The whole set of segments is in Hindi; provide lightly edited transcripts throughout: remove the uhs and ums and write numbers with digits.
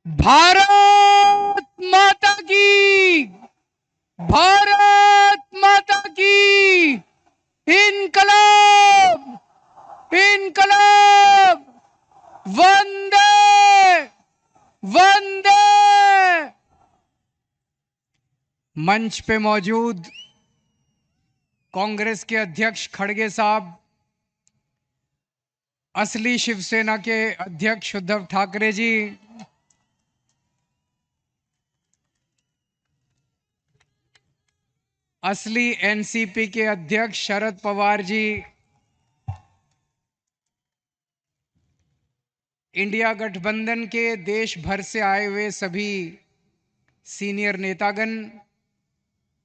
भारत माता की, भारत माता की, इनकलाब, इनकलाब, वंदे वंदे। मंच पे मौजूद कांग्रेस के अध्यक्ष खड़गे साहब, असली शिवसेना के अध्यक्ष उद्धव ठाकरे जी, असली एनसीपी के अध्यक्ष शरद पवार जी, इंडिया गठबंधन के देश भर से आए हुए सभी सीनियर नेतागण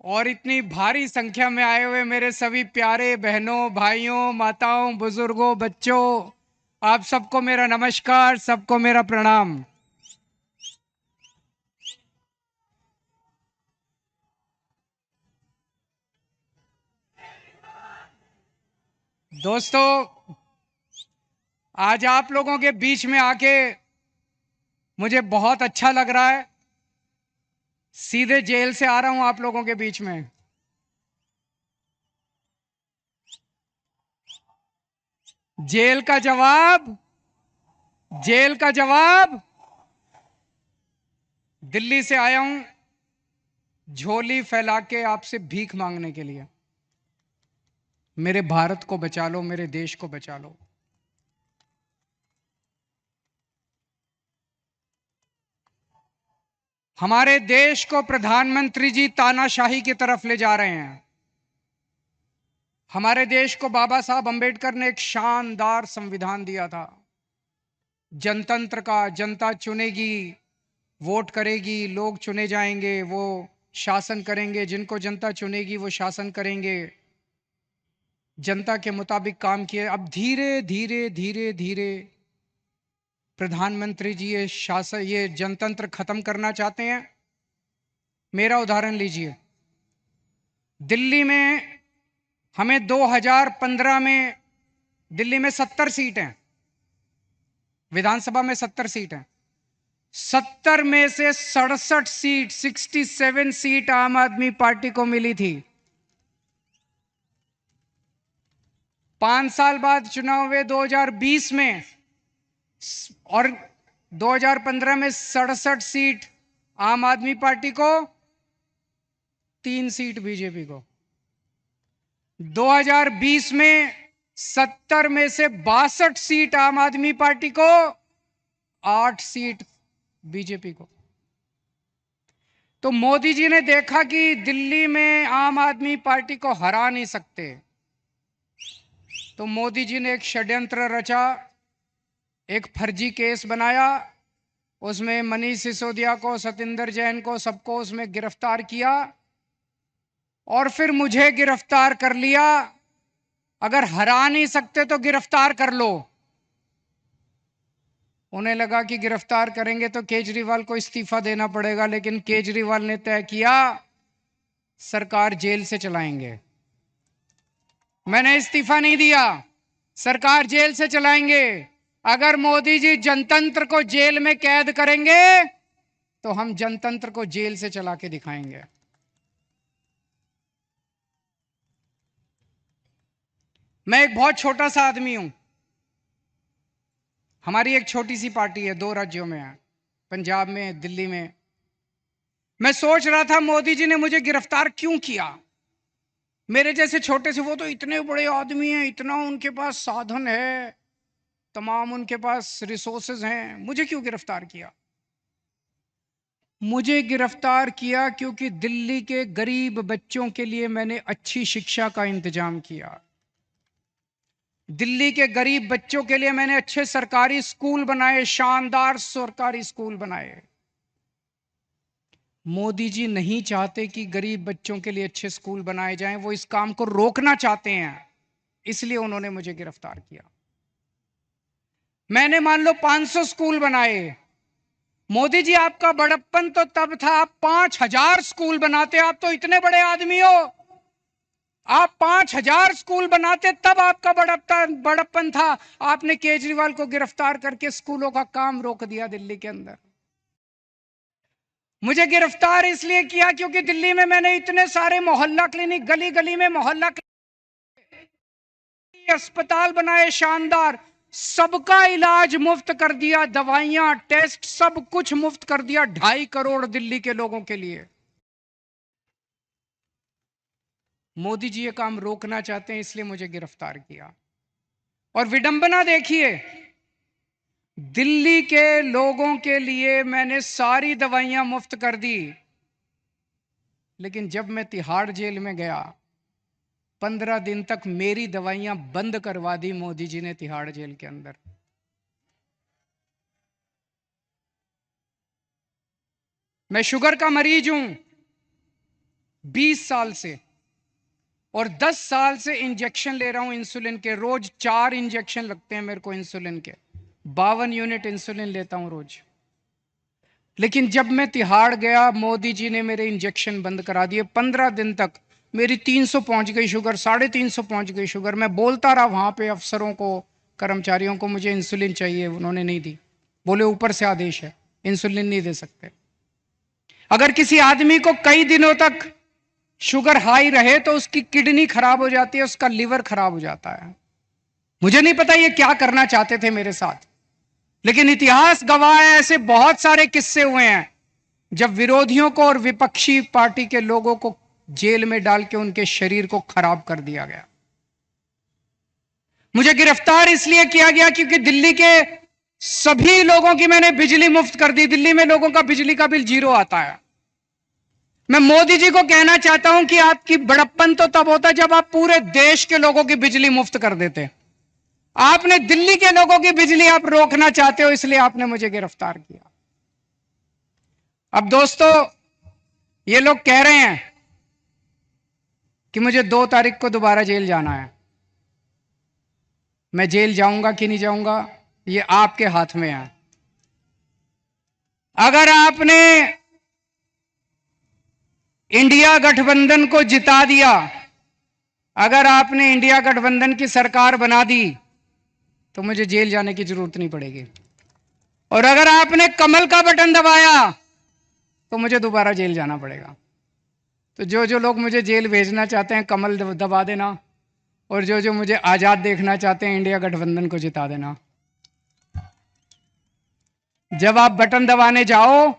और इतनी भारी संख्या में आए हुए मेरे सभी प्यारे बहनों, भाइयों, माताओं, बुजुर्गों, बच्चों, आप सबको मेरा नमस्कार, सबको मेरा प्रणाम। दोस्तों, आज आप लोगों के बीच में आके मुझे बहुत अच्छा लग रहा है। सीधे जेल से आ रहा हूं आप लोगों के बीच में। जेल का जवाब, जेल का जवाब, दिल्ली से आया हूं झोली फैला के आपसे भीख मांगने के लिए। मेरे भारत को बचा लो, मेरे देश को बचा लो। हमारे देश को प्रधानमंत्री जी तानाशाही की तरफ ले जा रहे हैं। हमारे देश को बाबा साहब अंबेडकर ने एक शानदार संविधान दिया था, जनतंत्र का। जनता चुनेगी, वोट करेगी, लोग चुने जाएंगे, वो शासन करेंगे। जिनको जनता चुनेगी वो शासन करेंगे। जनता के मुताबिक काम किए। अब धीरे धीरे धीरे धीरे प्रधानमंत्री जी ये शासन, ये जनतंत्र खत्म करना चाहते हैं। मेरा उदाहरण लीजिए, दिल्ली में हमें 2015 में दिल्ली में 70 सीट हैं, विधानसभा में 70 सीट हैं। 70 में से 67 सीट, 67 सीट आम आदमी पार्टी को मिली थी। 5 साल बाद चुनाव हुए 2020 में, और 2015 में 67 सीट आम आदमी पार्टी को, 3 सीट बीजेपी को। 2020 में 70 में से 62 सीट आम आदमी पार्टी को, 8 सीट बीजेपी को। तो मोदी जी ने देखा कि दिल्ली में आम आदमी पार्टी को हरा नहीं सकते, तो मोदी जी ने एक षड्यंत्र रचा, एक फर्जी केस बनाया। उसमें मनीष सिसोदिया को, सतिंदर जैन को, सबको उसमें गिरफ्तार किया और फिर मुझे गिरफ्तार कर लिया। अगर हरा नहीं सकते तो गिरफ्तार कर लो। उन्हें लगा कि गिरफ्तार करेंगे तो केजरीवाल को इस्तीफा देना पड़ेगा, लेकिन केजरीवाल ने तय किया सरकार जेल से चलाएंगे। मैंने इस्तीफा नहीं दिया, सरकार जेल से चलाएंगे। अगर मोदी जी जनतंत्र को जेल में कैद करेंगे तो हम जनतंत्र को जेल से चला के दिखाएंगे। मैं एक बहुत छोटा सा आदमी हूं। हमारी एक छोटी सी पार्टी है, 2 राज्यों में है, पंजाब में, दिल्ली में। मैं सोच रहा था मोदी जी ने मुझे गिरफ्तार क्यों किया। मेरे जैसे छोटे से, वो तो इतने बड़े आदमी हैं, इतना उनके पास साधन है, तमाम उनके पास रिसोर्सेज हैं, मुझे क्यों गिरफ्तार किया। मुझे गिरफ्तार किया क्योंकि दिल्ली के गरीब बच्चों के लिए मैंने अच्छी शिक्षा का इंतजाम किया। दिल्ली के गरीब बच्चों के लिए मैंने अच्छे सरकारी स्कूल बनाए, शानदार सरकारी स्कूल बनाए। मोदी जी नहीं चाहते कि गरीब बच्चों के लिए अच्छे स्कूल बनाए जाएं, वो इस काम को रोकना चाहते हैं, इसलिए उन्होंने मुझे गिरफ्तार किया। मैंने मान लो 500 स्कूल बनाए। मोदी जी, आपका बड़प्पन तो तब था आप 5000 स्कूल बनाते। आप तो इतने बड़े आदमी हो, आप 5000 स्कूल बनाते, तब आपका बड़प्पन था। आपने केजरीवाल को गिरफ्तार करके स्कूलों का काम रोक दिया दिल्ली के अंदर। मुझे गिरफ्तार इसलिए किया क्योंकि दिल्ली में मैंने इतने सारे मोहल्ला क्लिनिक, गली गली में मोहल्ला क्लिनिक, अस्पताल बनाए शानदार, सबका इलाज मुफ्त कर दिया, दवाइयां, टेस्ट, सब कुछ मुफ्त कर दिया 2.5 करोड़ दिल्ली के लोगों के लिए। मोदी जी ये काम रोकना चाहते हैं, इसलिए मुझे गिरफ्तार किया। और विडंबना देखिए, दिल्ली के लोगों के लिए मैंने सारी दवाइयां मुफ्त कर दी, लेकिन जब मैं तिहाड़ जेल में गया 15 दिन तक मेरी दवाइयां बंद करवा दी मोदी जी ने तिहाड़ जेल के अंदर। मैं शुगर का मरीज हूं 20 साल से, और 10 साल से इंजेक्शन ले रहा हूं इंसुलिन के। रोज 4 इंजेक्शन लगते हैं मेरे को इंसुलिन के, 52 यूनिट इंसुलिन लेता हूं रोज। लेकिन जब मैं तिहाड़ गया, मोदी जी ने मेरे इंजेक्शन बंद करा दिए। 15 दिन तक मेरी 300 पहुंच गई शुगर, 350 पहुंच गई शुगर। मैं बोलता रहा वहां पे अफसरों को, कर्मचारियों को, मुझे इंसुलिन चाहिए, उन्होंने नहीं दी। बोले ऊपर से आदेश है, इंसुलिन नहीं दे सकते। अगर किसी आदमी को कई दिनों तक शुगर हाई रहे तो उसकी किडनी खराब हो जाती है, उसका लिवर खराब हो जाता है। मुझे नहीं पता ये क्या करना चाहते थे मेरे साथ, लेकिन इतिहास गवाह है, ऐसे बहुत सारे किस्से हुए हैं जब विरोधियों को और विपक्षी पार्टी के लोगों को जेल में डाल के उनके शरीर को खराब कर दिया गया। मुझे गिरफ्तार इसलिए किया गया क्योंकि दिल्ली के सभी लोगों की मैंने बिजली मुफ्त कर दी। दिल्ली में लोगों का बिजली का बिल 0 आता है। मैं मोदी जी को कहना चाहता हूं कि आपकी बड़प्पन तो तब होता जब आप पूरे देश के लोगों की बिजली मुफ्त कर देते। आपने दिल्ली के लोगों की बिजली आप रोकना चाहते हो, इसलिए आपने मुझे गिरफ्तार किया। अब दोस्तों, ये लोग कह रहे हैं कि मुझे 2 तारीख को दोबारा जेल जाना है। मैं जेल जाऊंगा कि नहीं जाऊंगा, ये आपके हाथ में है। अगर आपने इंडिया गठबंधन को जिता दिया, अगर आपने इंडिया गठबंधन की सरकार बना दी, तो मुझे जेल जाने की जरूरत नहीं पड़ेगी। और अगर आपने कमल का बटन दबाया तो मुझे दोबारा जेल जाना पड़ेगा। तो जो जो लोग मुझे जेल भेजना चाहते हैं, कमल दबा देना, और जो जो मुझे आजाद देखना चाहते हैं, इंडिया गठबंधन को जिता देना। जब आप बटन दबाने जाओ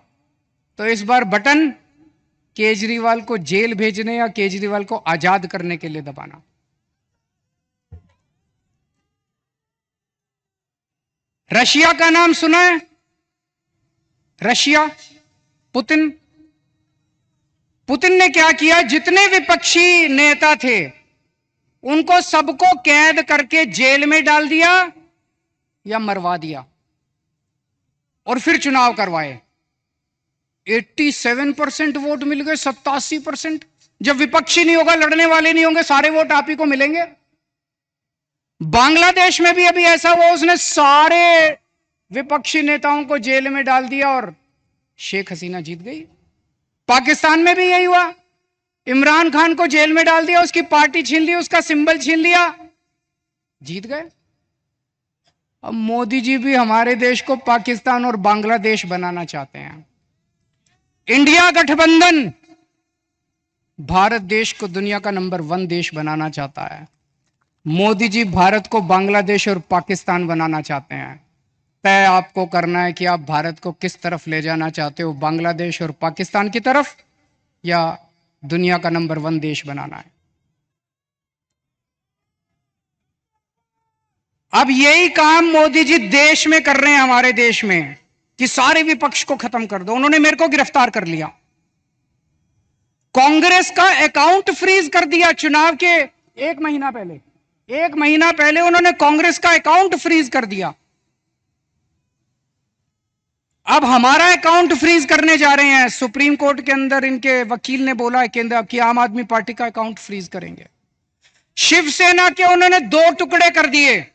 तो इस बार बटन केजरीवाल को जेल भेजने या केजरीवाल को आजाद करने के लिए दबाना। रशिया का नाम सुना है? Russia, Putin. पुतिन ने क्या किया, जितने विपक्षी नेता थे उनको सबको कैद करके जेल में डाल दिया या मरवा दिया, और फिर चुनाव करवाए। 87% वोट मिल गए, 87%। जब विपक्षी नहीं होगा, लड़ने वाले नहीं होंगे, सारे वोट आप ही को मिलेंगे। बांग्लादेश में भी अभी ऐसा हुआ, उसने सारे विपक्षी नेताओं को जेल में डाल दिया और शेख हसीना जीत गई। पाकिस्तान में भी यही हुआ, इमरान खान को जेल में डाल दिया, उसकी पार्टी छीन ली, उसका सिंबल छीन लिया, जीत गए। अब मोदी जी भी हमारे देश को पाकिस्तान और बांग्लादेश बनाना चाहते हैं। इंडिया गठबंधन भारत देश को दुनिया का नंबर 1 देश बनाना चाहता है। मोदी जी भारत को बांग्लादेश और पाकिस्तान बनाना चाहते हैं। तय आपको करना है कि आप भारत को किस तरफ ले जाना चाहते हो, बांग्लादेश और पाकिस्तान की तरफ, या दुनिया का नंबर 1 देश बनाना है। अब यही काम मोदी जी देश में कर रहे हैं, हमारे देश में, कि सारे विपक्ष को खत्म कर दो। उन्होंने मेरे को गिरफ्तार कर लिया, कांग्रेस का अकाउंट फ्रीज कर दिया। चुनाव के 1 महीना पहले उन्होंने कांग्रेस का अकाउंट फ्रीज कर दिया। अब हमारा अकाउंट फ्रीज करने जा रहे हैं। सुप्रीम कोर्ट के अंदर इनके वकील ने बोला है कि आम आदमी पार्टी का अकाउंट फ्रीज करेंगे। शिवसेना के उन्होंने 2 टुकड़े कर दिए,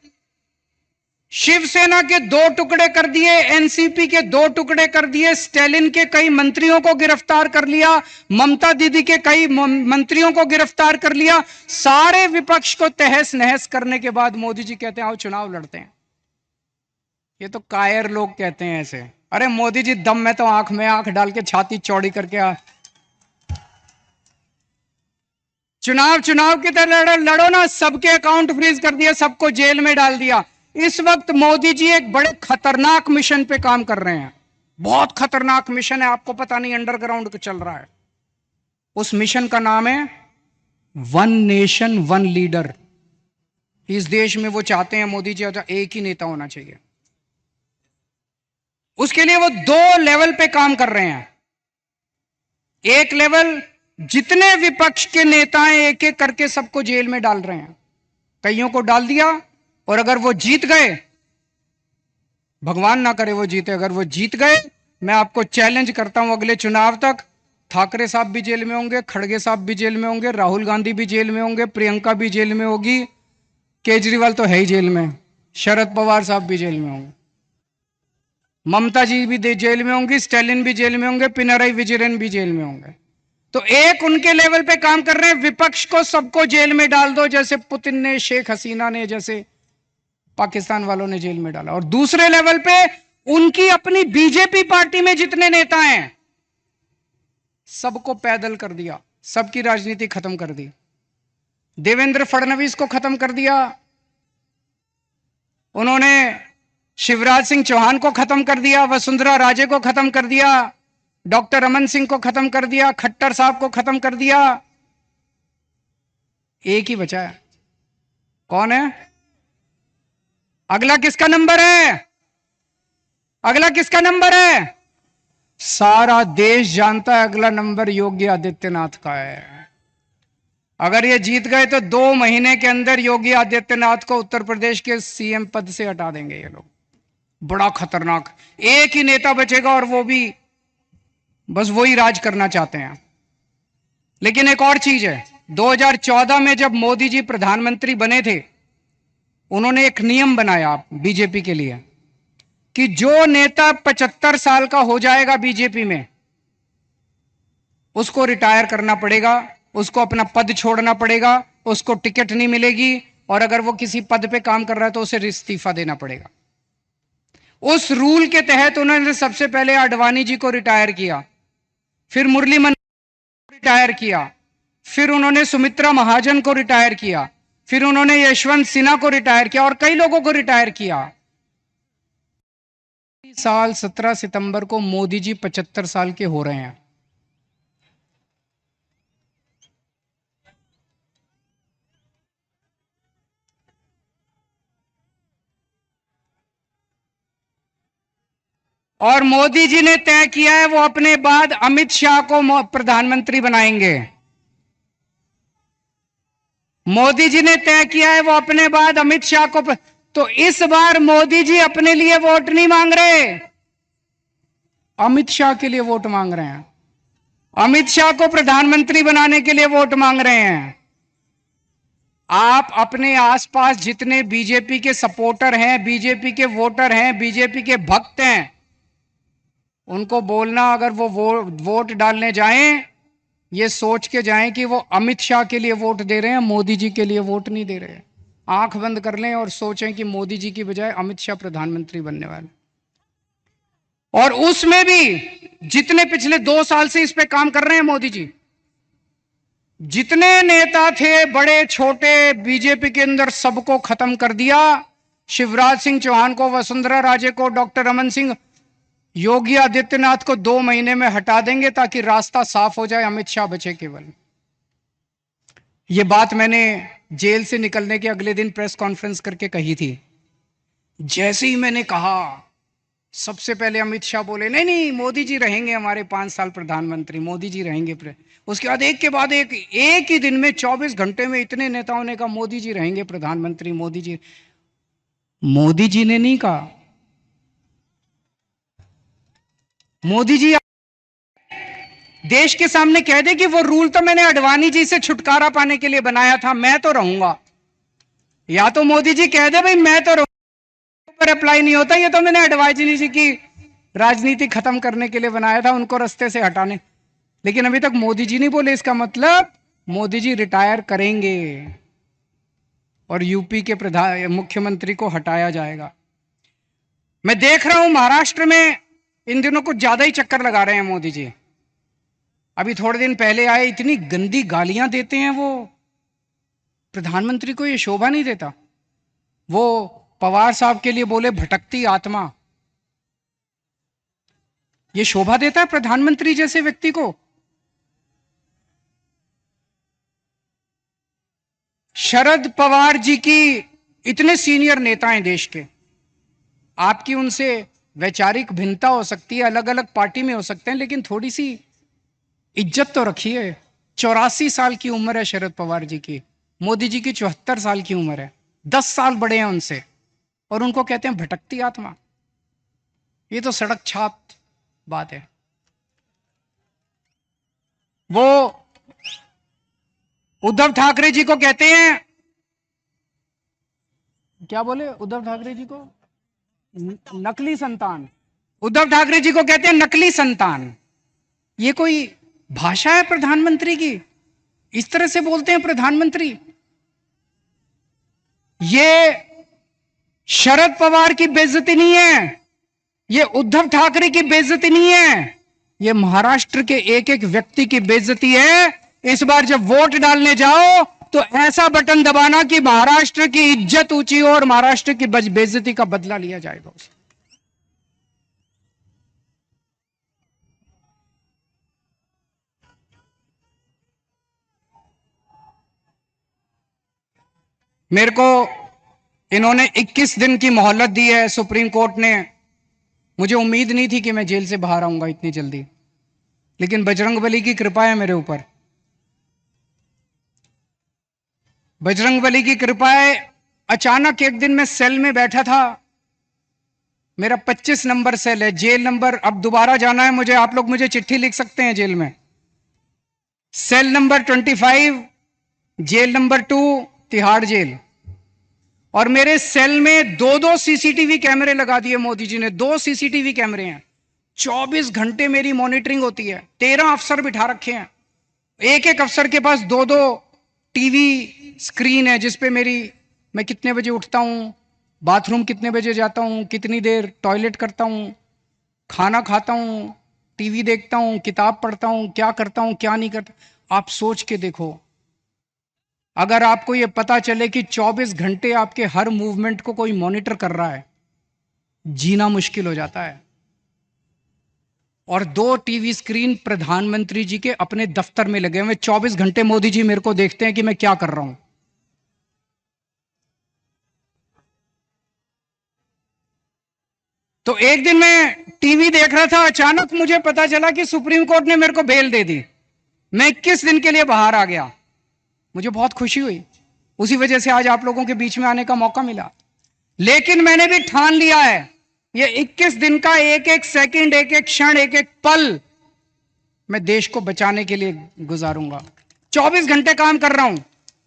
शिवसेना के 2 टुकड़े कर दिए, एनसीपी के 2 टुकड़े कर दिए, स्टालिन के कई मंत्रियों को गिरफ्तार कर लिया, ममता दीदी के कई मंत्रियों को गिरफ्तार कर लिया। सारे विपक्ष को तहस नहस करने के बाद मोदी जी कहते हैं आओ चुनाव लड़ते हैं। ये तो कायर लोग कहते हैं ऐसे। अरे मोदी जी दम में तो आंख में आंख डाल के छाती चौड़ी करके चुनाव की तरह लड़ो ना, सबके अकाउंट फ्रीज कर दिया, सबको जेल में डाल दिया। इस वक्त मोदी जी एक बड़े खतरनाक मिशन पे काम कर रहे हैं, बहुत खतरनाक मिशन है, आपको पता नहीं अंडरग्राउंड चल रहा है। उस मिशन का नाम है वन नेशन वन लीडर। इस देश में वो चाहते हैं मोदी जी एक ही नेता होना चाहिए। उसके लिए वो दो लेवल पे काम कर रहे हैं। एक लेवल, जितने विपक्ष के नेता हैं एक एक करके सबको जेल में डाल रहे हैं, कईयों को डाल दिया, और अगर वो जीत गए, भगवान ना करे वो जीते, अगर वो जीत गए, मैं आपको चैलेंज करता हूं अगले चुनाव तक ठाकरे साहब भी जेल में होंगे, खड़गे साहब भी जेल में होंगे, राहुल गांधी भी जेल में होंगे, प्रियंका भी जेल में होगी, केजरीवाल तो है ही जेल में, शरद पवार साहब भी जेल में होंगे, ममता जी भी जेल में होंगी, स्टालिन भी जेल में होंगे, पिनराई विजयन भी जेल में होंगे। तो एक उनके लेवल पे काम कर रहे हैं, विपक्ष को सबको जेल में डाल दो, जैसे पुतिन ने, शेख हसीना ने, जैसे पाकिस्तान वालों ने जेल में डाला। और दूसरे लेवल पे उनकी अपनी बीजेपी पार्टी में जितने नेता हैं सबको पैदल कर दिया, सबकी राजनीति खत्म कर दी। देवेंद्र फडणवीस को खत्म कर दिया उन्होंने, शिवराज सिंह चौहान को खत्म कर दिया, वसुंधरा राजे को खत्म कर दिया, डॉक्टर रमन सिंह को खत्म कर दिया, खट्टर साहब को खत्म कर दिया। एक ही बचा है, कौन है? अगला किसका नंबर है? अगला किसका नंबर है? सारा देश जानता है अगला नंबर योगी आदित्यनाथ का है। अगर ये जीत गए तो 2 महीने के अंदर योगी आदित्यनाथ को उत्तर प्रदेश के सीएम पद से हटा देंगे ये लोग। बड़ा खतरनाक, एक ही नेता बचेगा और वो भी बस वही राज करना चाहते हैं। लेकिन एक और चीज है, 2014 में जब मोदी जी प्रधानमंत्री बने थे, उन्होंने एक नियम बनाया बीजेपी के लिए कि जो नेता 75 साल का हो जाएगा बीजेपी में, उसको रिटायर करना पड़ेगा, उसको अपना पद छोड़ना पड़ेगा, उसको टिकट नहीं मिलेगी, और अगर वो किसी पद पे काम कर रहा है तो उसे इस्तीफा देना पड़ेगा। उस रूल के तहत उन्होंने सबसे पहले आडवाणी जी को रिटायर किया, फिर मुरली मनोहर को रिटायर किया, फिर उन्होंने सुमित्रा महाजन को रिटायर किया, फिर उन्होंने यशवंत सिन्हा को रिटायर किया, और कई लोगों को रिटायर किया। साल 17 सितंबर को मोदी जी 75 साल के हो रहे हैं। और मोदी जी ने तय किया है वो अपने बाद अमित शाह को प्रधानमंत्री बनाएंगे। मोदी जी ने तय किया है वो अपने बाद अमित शाह को तो इस बार मोदी जी अपने लिए वोट नहीं मांग रहे, अमित शाह के लिए वोट मांग रहे हैं। अमित शाह को प्रधानमंत्री बनाने के लिए वोट मांग रहे हैं। आप अपने आसपास जितने बीजेपी के सपोर्टर हैं, बीजेपी के वोटर हैं, बीजेपी के भक्त हैं, उनको बोलना अगर वो वोट डालने जाएं, ये सोच के जाएं कि वो अमित शाह के लिए वोट दे रहे हैं, मोदी जी के लिए वोट नहीं दे रहे। आंख बंद कर लें और सोचें कि मोदी जी की बजाय अमित शाह प्रधानमंत्री बनने वाले। और उसमें भी जितने पिछले 2 साल से इस पे काम कर रहे हैं मोदी जी, जितने नेता थे बड़े छोटे बीजेपी के अंदर, सबको खत्म कर दिया। शिवराज सिंह चौहान को, वसुंधरा राजे को, डॉक्टर रमन सिंह, योगी आदित्यनाथ को 2 महीने में हटा देंगे ताकि रास्ता साफ हो जाए, अमित शाह बचे केवल। यह बात मैंने जेल से निकलने के अगले दिन प्रेस कॉन्फ्रेंस करके कही थी। जैसे ही मैंने कहा, सबसे पहले अमित शाह बोले नहीं नहीं मोदी जी रहेंगे हमारे 5 साल प्रधानमंत्री, मोदी जी रहेंगे। उसके बाद एक के बाद एक ही दिन में 24 घंटे में इतने नेताओं ने कहा मोदी जी रहेंगे प्रधानमंत्री, मोदी जी। मोदी जी ने नहीं कहा, मोदी जी देश के सामने कह दे कि वो रूल तो मैंने आडवाणी जी से छुटकारा पाने के लिए बनाया था, मैं तो रहूंगा। या तो मोदी जी कह दे भाई मैं तो रहूंगा, पर अप्लाई नहीं होता, ये तो मैंने आडवाणी जी की राजनीति खत्म करने के लिए बनाया था, उनको रास्ते से हटाने। लेकिन अभी तक मोदी जी नहीं बोले, इसका मतलब मोदी जी रिटायर करेंगे और यूपी के मुख्यमंत्री को हटाया जाएगा। मैं देख रहा हूं महाराष्ट्र में इन दिनों कुछ ज्यादा ही चक्कर लगा रहे हैं मोदी जी। अभी थोड़े दिन पहले आए, इतनी गंदी गालियां देते हैं वो, प्रधानमंत्री को ये शोभा नहीं देता। वो पवार साहब के लिए बोले भटकती आत्मा, ये शोभा देता है प्रधानमंत्री जैसे व्यक्ति को? शरद पवार जी की, इतने सीनियर नेता हैं देश के, आपकी उनसे वैचारिक भिन्नता हो सकती है, अलग अलग पार्टी में हो सकते हैं, लेकिन थोड़ी सी इज्जत तो रखिए। 84 साल की उम्र है शरद पवार जी की, मोदी जी की 74 साल की उम्र है, 10 साल बड़े हैं उनसे, और उनको कहते हैं भटकती आत्मा। ये तो सड़क छाप बात है। वो उद्धव ठाकरे जी को कहते हैं, क्या बोले उद्धव ठाकरे जी को? नकली संतान। उद्धव ठाकरे जी को कहते हैं नकली संतान। ये कोई भाषा है प्रधानमंत्री की? इस तरह से बोलते हैं प्रधानमंत्री? ये शरद पवार की बेइज्जती नहीं है, ये उद्धव ठाकरे की बेइज्जती नहीं है, ये महाराष्ट्र के एक एक व्यक्ति की बेइज्जती है। इस बार जब वोट डालने जाओ तो ऐसा बटन दबाना कि महाराष्ट्र की इज्जत ऊंची हो और महाराष्ट्र की बेइज्जती का बदला लिया जाएगा। मेरे को इन्होंने 21 दिन की मोहलत दी है सुप्रीम कोर्ट ने। मुझे उम्मीद नहीं थी कि मैं जेल से बाहर आऊंगा इतनी जल्दी, लेकिन बजरंगबली की कृपा है मेरे ऊपर। बजरंगबली की कृपा है। अचानक एक दिन मैं सेल में बैठा था, मेरा 25 नंबर सेल है, जेल नंबर, अब दोबारा जाना है मुझे, आप लोग मुझे चिट्ठी लिख सकते हैं जेल में। Cell number 25, jail number 2, Tihar jail. और मेरे सेल में 2-2 सीसीटीवी कैमरे लगा दिए मोदी जी ने, 2 सीसीटीवी कैमरे हैं, 24 घंटे मेरी मॉनिटरिंग होती है। 13 अफसर बिठा रखे हैं, एक एक अफसर के पास 2-2 टीवी स्क्रीन है जिसपे मैं कितने बजे उठता हूं, बाथरूम कितने बजे जाता हूं, कितनी देर टॉयलेट करता हूं, खाना खाता हूं, टीवी देखता हूं, किताब पढ़ता हूं, क्या करता हूं क्या नहीं करता। आप सोच के देखो, अगर आपको यह पता चले कि 24 घंटे आपके हर मूवमेंट को कोई मॉनिटर कर रहा है, जीना मुश्किल हो जाता है। और 2 टीवी स्क्रीन प्रधानमंत्री जी के अपने दफ्तर में लगे हुए, 24 घंटे मोदी जी मेरे को देखते हैं कि मैं क्या कर रहा हूं। तो एक दिन मैं टीवी देख रहा था, अचानक मुझे पता चला कि सुप्रीम कोर्ट ने मेरे को बेल दे दी। मैं 21 दिन के लिए बाहर आ गया, मुझे बहुत खुशी हुई। उसी वजह से आज आप लोगों के बीच में आने का मौका मिला। लेकिन मैंने भी ठान लिया है, ये 21 दिन का एक एक सेकंड, एक एक क्षण, एक एक पल मैं देश को बचाने के लिए गुजारूंगा। 24 घंटे काम कर रहा हूं।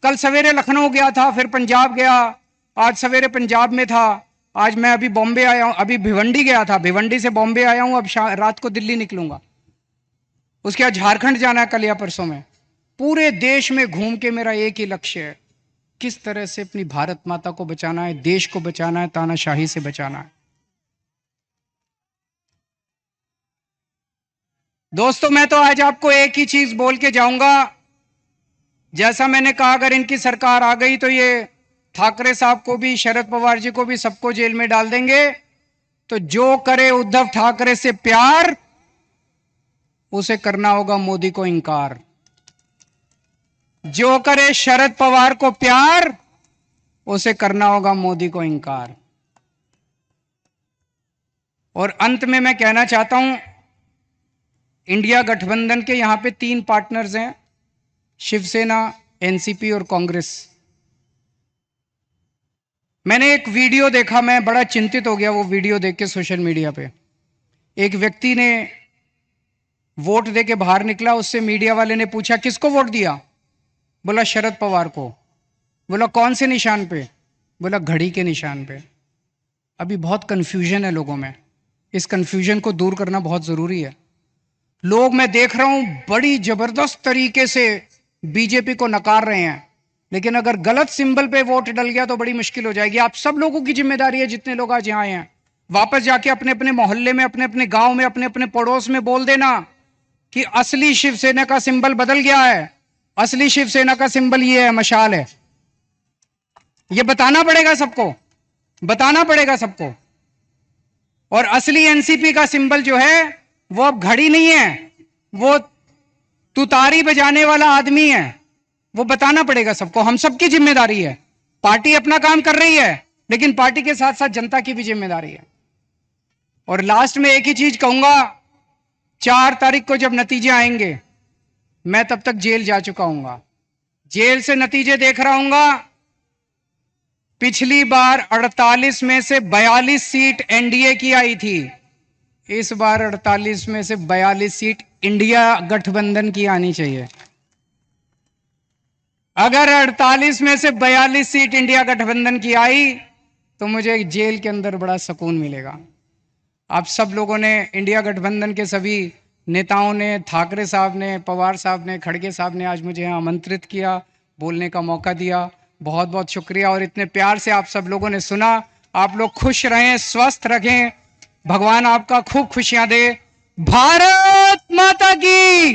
कल सवेरे लखनऊ गया था, फिर पंजाब गया, आज सवेरे पंजाब में था, आज मैं अभी बॉम्बे आया हूं, अभी भिवंडी गया था, भिवंडी से बॉम्बे आया हूं, अब रात को दिल्ली निकलूंगा, उसके बाद झारखंड जाना है कल या परसों में। पूरे देश में घूम के मेरा एक ही लक्ष्य है, किस तरह से अपनी भारत माता को बचाना है, देश को बचाना है, तानाशाही से बचाना है। दोस्तों, मैं तो आज आपको एक ही चीज बोल के जाऊंगा, जैसा मैंने कहा, अगर इनकी सरकार आ गई तो ये ठाकरे साहब को भी, शरद पवार जी को भी, सबको जेल में डाल देंगे। तो जो करे उद्धव ठाकरे से प्यार, उसे करना होगा मोदी को इंकार। जो करे शरद पवार को प्यार, उसे करना होगा मोदी को इंकार। और अंत में मैं कहना चाहता हूं, इंडिया गठबंधन के यहां पे 3 पार्टनर्स हैं, शिवसेना, एनसीपी और कांग्रेस। मैंने एक वीडियो देखा, मैं बड़ा चिंतित हो गया वो वीडियो देख के सोशल मीडिया पे। एक व्यक्ति ने वोट दे के बाहर निकला, उससे मीडिया वाले ने पूछा किसको वोट दिया? बोला शरद पवार को। बोला कौन से निशान पे? बोला घड़ी के निशान पे। अभी बहुत कंफ्यूजन है लोगों में, इस कंफ्यूजन को दूर करना बहुत जरूरी है। लोग, मैं देख रहा हूं, बड़ी जबरदस्त तरीके से बीजेपी को नकार रहे हैं, लेकिन अगर गलत सिंबल पे वोट डल गया तो बड़ी मुश्किल हो जाएगी। आप सब लोगों की जिम्मेदारी है, जितने लोग आज यहां आए हैं, वापस जाके अपने अपने मोहल्ले में, अपने अपने गांव में, अपने अपने पड़ोस में बोल देना कि असली शिवसेना का सिंबल बदल गया है, असली शिवसेना का सिंबल ये है, मशाल है। ये बताना पड़ेगा सबको, बताना पड़ेगा सबको। और असली एनसीपी का सिंबल जो है वो अब घड़ी नहीं है, वो तुतारी बजाने वाला आदमी है। वो बताना पड़ेगा सबको, हम सबकी जिम्मेदारी है। पार्टी अपना काम कर रही है, लेकिन पार्टी के साथ साथ जनता की भी जिम्मेदारी है। और लास्ट में एक ही चीज कहूंगा, 4 तारीख को जब नतीजे आएंगे, मैं तब तक जेल जा चुका हूंगा, जेल से नतीजे देख रहा हूंगा। पिछली बार 48 में से 42 सीट एनडीए की आई थी, इस बार 48 में से 42 सीट इंडिया गठबंधन की आनी चाहिए। अगर 48 में से 42 सीट इंडिया गठबंधन की आई तो मुझे जेल के अंदर बड़ा सुकून मिलेगा। आप सब लोगों ने, इंडिया गठबंधन के सभी नेताओं ने, ठाकरे साहब ने, पवार साहब ने, खड़गे साहब ने आज मुझे यहाँ आमंत्रित किया, बोलने का मौका दिया, बहुत बहुत शुक्रिया। और इतने प्यार से आप सब लोगों ने सुना। आप लोग खुश रहें, स्वस्थ रखें, भगवान आपका खूब खुशियां दे। भारत माता की।